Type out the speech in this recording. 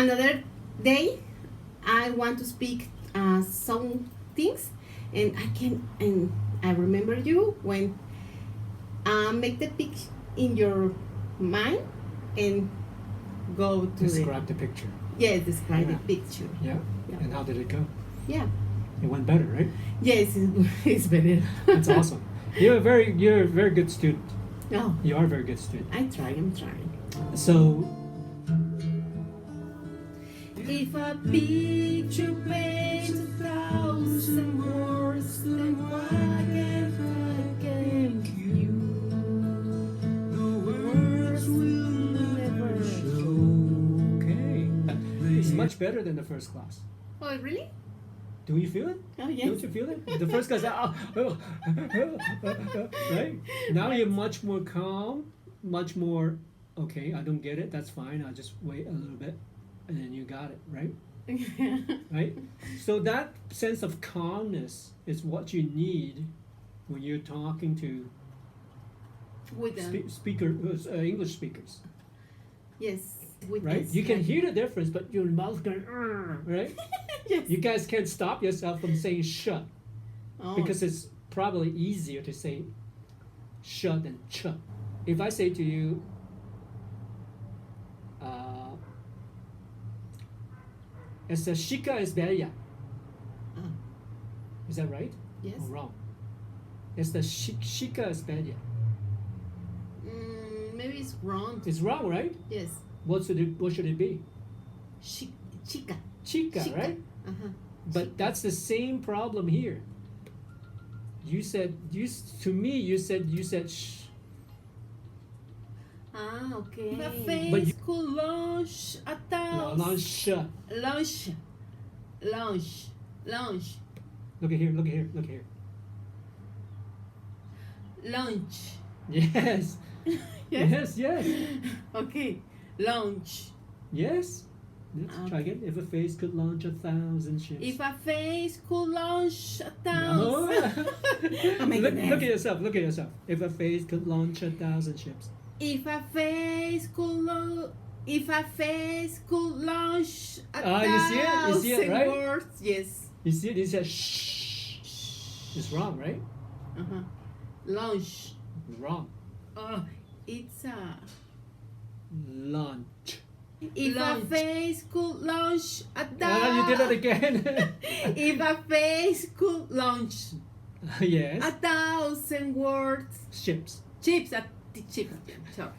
another day I want to speak some things, and I remember you when make the pic in your mind and go to Describe the picture. Yes, describe Yeah. the picture. Yeah. Yeah. And how did it go? Yeah. It went better, right? Yes, it's better. That's awesome. You're a very good student. No, You are a very good student. I'm trying. So If a picture paints 1,000 words, then what can you? The words will never show. okay. It's much better than the first class. Oh, really? Do you feel it? Oh, yes. Don't you feel it? The first class, right? Now you're much more calm, much more, okay, I don't get it, that's fine, I'll just wait a little bit, and then you got it, right? Right? So that sense of calmness is what you need when you're talking to With English speakers, yes, with right? this, You can like- hear the difference, but your mouth going, right? Yes. You guys can't stop yourself from saying shut. Oh. Because it's probably easier to say shut than ch. If I say to you, esta chica es bella. Ah, Is that right? yes. Or wrong? Esta chica es bella. Maybe it's wrong. It's wrong, right? Yes. What should it be? Chica. Chica, right? Uh-huh. But that's the same problem here. You said to me. You said shh. Ah, okay. The But face you- could launch a No, thousand. not sh. Launch. Look at here. Look at here. Look at here. Launch. Yes. Yes. Yes. Okay. Launch. Yes. Let's try again. If a face could launch 1,000 ships. If a face could launch a No. thousand. I'm making look that. at yourself. Look at yourself. If a face could launch 1,000 ships. If a face could launch a You see it? You see it, thousand right? words, yes. You see it? You said shh. It's wrong, right? Uh-huh. Launch. It's wrong. It's a. Launch. If a face could launch a thousand. You did it again. If a face could launch Yes. 1,000 words. Ships. Chips. Chips. Sorry.